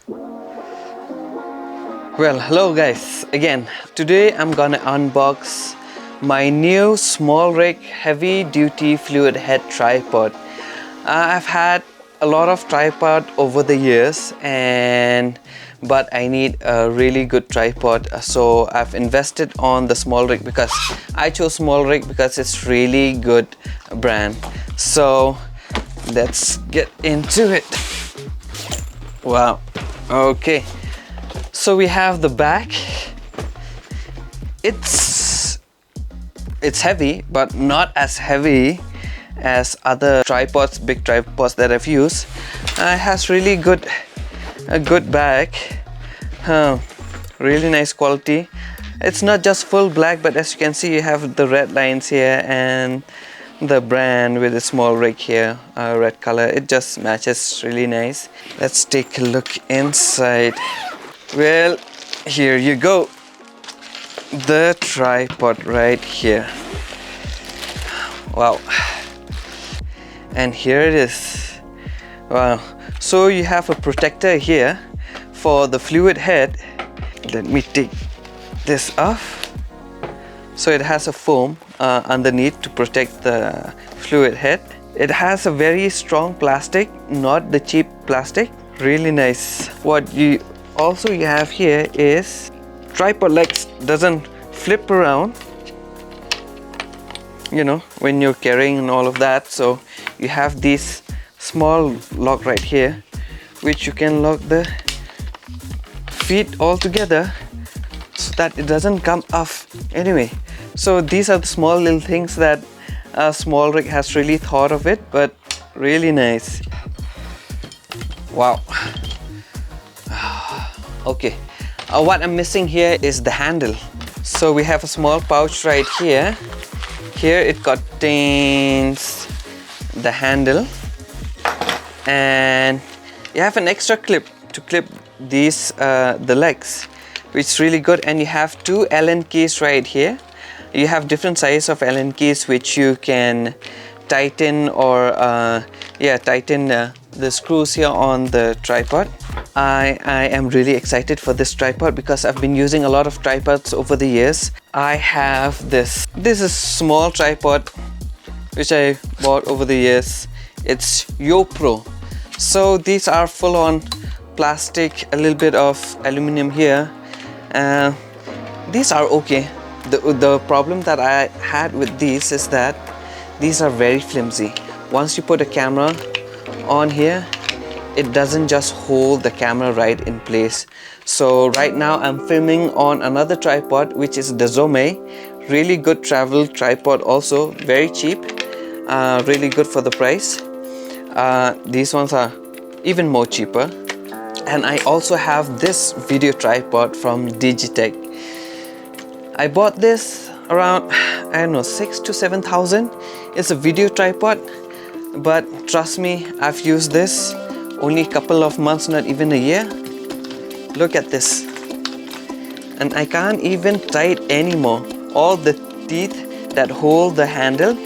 Well, hello guys, again. Today I'm gonna unbox my new SmallRig heavy duty fluid head tripod. I've had a lot of tripod over the years, but I need a really good tripod, so I've invested on the SmallRig because I chose SmallRig because it's really good brand. So let's get into it. Wow, okay. So we have the back. It's heavy, but not as heavy as other tripods, big tripods that I've used. It has really a good back. Really nice quality. It's not just full black, but as you can see, you have the red lines here and the brand with a SmallRig here, red color. It just matches really nice. Let's take a look inside. Well, here you go. The tripod right here. Wow. And here it is. Wow. So you have a protector here for the fluid head. Let me take this off. So it has a foam underneath to protect the fluid head. It has a very strong plastic, not the cheap plastic. Really nice. What you have here is tripod legs doesn't flip around, you know, when you're carrying and all of that. So you have this small lock right here, which you can lock the feet all together so that it doesn't come off anyway. So these are the small little things that SmallRig has really thought of it, but really nice. Wow. Okay, what I'm missing here is the handle. So we have a small pouch right here. Here it contains the handle, and you have an extra clip to clip these the legs, which is really good. And you have two Allen keys right here. You have different sizes of Allen keys which you can tighten or tighten the screws here on the tripod. I am really excited for this tripod because I've been using a lot of tripods over the years. I have this is small tripod which I bought over the years. It's YoPro. So these are full on plastic, a little bit of aluminum here. These are okay. The problem that I had with these is that these are very flimsy. Once you put a camera on here, it doesn't just hold the camera right in place. So right now I'm filming on another tripod, which is the Zome. Really good travel tripod, also very cheap, really good for the price. These ones are even more cheaper. And I also have this video tripod from Digitech. I bought this around, I don't know, 6,000 to 7,000. It's a video tripod, but trust me, I've used this only a couple of months, not even a year. Look at this. And I can't even tie it anymore. All the teeth that hold the handle,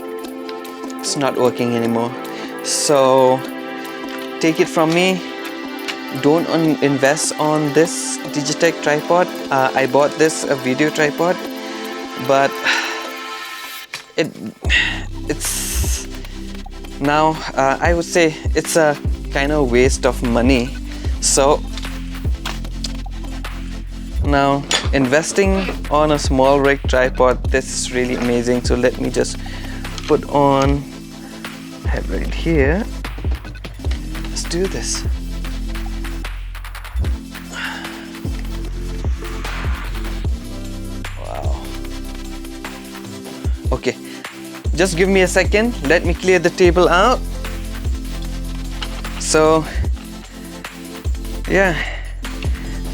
it's not working anymore. So take it from me, don't invest on this Digitech tripod. I bought this a video tripod, but it's now I would say it's a kind of waste of money. So now investing on a SmallRig tripod, this is really amazing. So let me just put on head right here. Let's do this. Wow. Okay, just give me a second. Let me clear the table out. So yeah,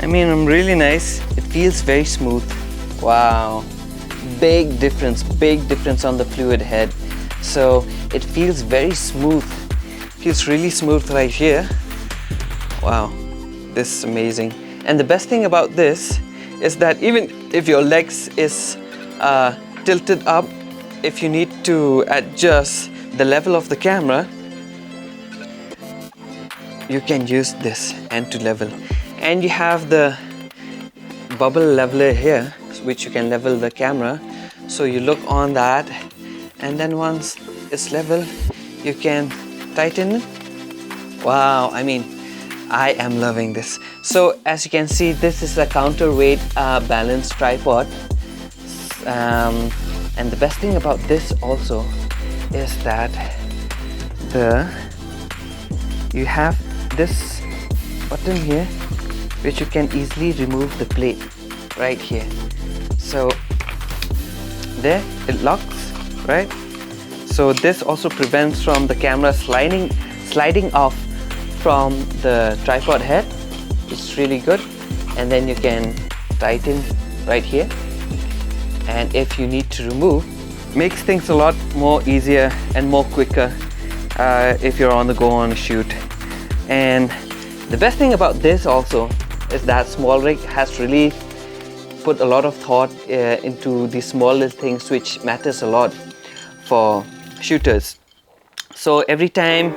I mean, I'm really nice. It feels very smooth. Wow, big difference on the fluid head. So it feels very smooth. Feels really smooth right here. Wow, this is amazing. And the best thing about this is that even if your legs is tilted up, if you need to adjust the level of the camera, you can use this and to level. And you have the bubble leveler here, which you can level the camera. So you look on that, and then once it's level, you can tighten it. Wow, I mean, I am loving this. So as you can see, this is a counterweight balanced tripod. And the best thing about this also is that you have this button here, which you can easily remove the plate right here. So there it locks, right? So this also prevents from the camera sliding off from the tripod head. It's really good. And then you can tighten right here, and if you need to remove, makes things a lot more easier and more quicker if you're on the go on a shoot. And the best thing about this also is that SmallRig has really put a lot of thought into these small little things, which matters a lot for shooters. So every time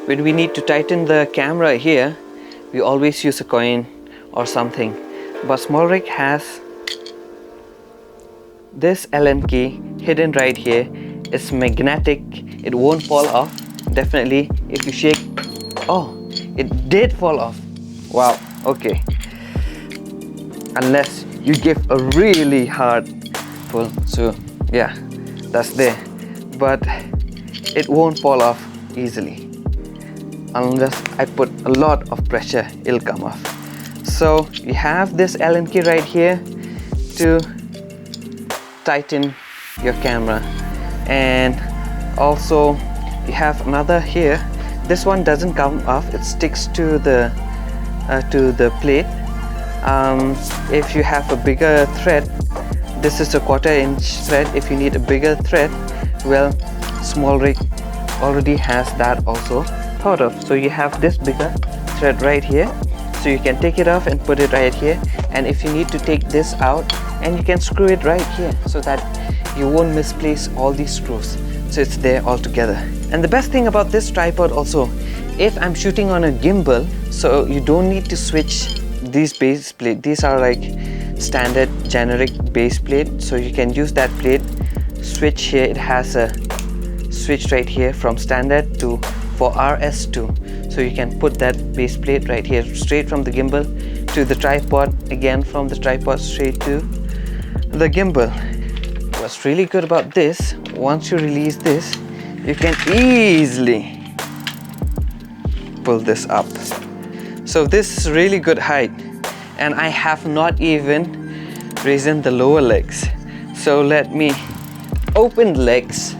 when we need to tighten the camera here, we always use a coin or something, but SmallRig has this Allen key hidden right here. It's magnetic, it won't fall off. Definitely if you shake, oh, it did fall off. Wow, okay, unless you give a really hard pull. So yeah, that's there, but it won't fall off easily. Unless I put a lot of pressure, it'll come off. So you have this Allen key right here to tighten your camera, and also you have another here. This one doesn't come off, it sticks to the plate. If you have a bigger thread, this is a 1/4 inch thread. If you need a bigger thread, well, SmallRig already has that also thought of. So you have this bigger thread right here, so you can take it off and put it right here. And if you need to take this out, and you can screw it right here, so that you won't misplace all these screws, so it's there all together. And the best thing about this tripod also, if I'm shooting on a gimbal, so you don't need to switch these base plate. These are like standard generic base plate, so you can use that plate. Switch here, it has a switch right here from standard to for RS2, so you can put that base plate right here straight from the gimbal to the tripod, again from the tripod straight to the gimbal. What's really good about this, once you release this, you can easily pull this up. So this is really good height, and I have not even raised the lower legs. So let me open the legs,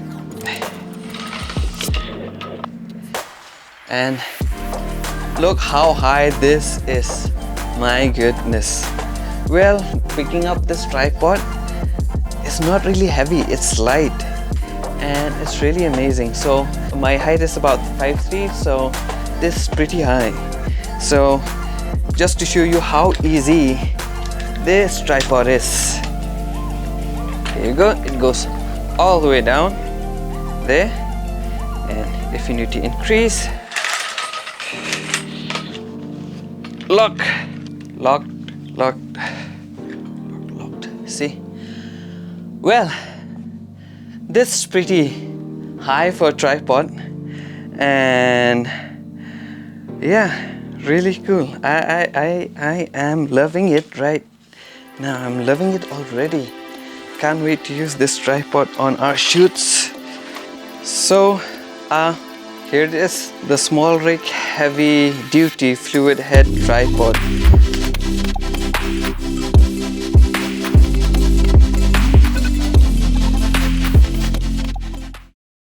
and look how high this is. My goodness. Well, picking up this tripod is not really heavy, it's light, and it's really amazing. So my height is about 5'3", so this is pretty high. So just to show you how easy this tripod is, here you go, it goes all the way down there, and if you need to increase, locked, see? Well, this is pretty high for a tripod, and yeah, really cool. I am loving it right now. I'm loving it already. Can't wait to use this tripod on our shoots. So here it is, the SmallRig heavy duty fluid head tripod.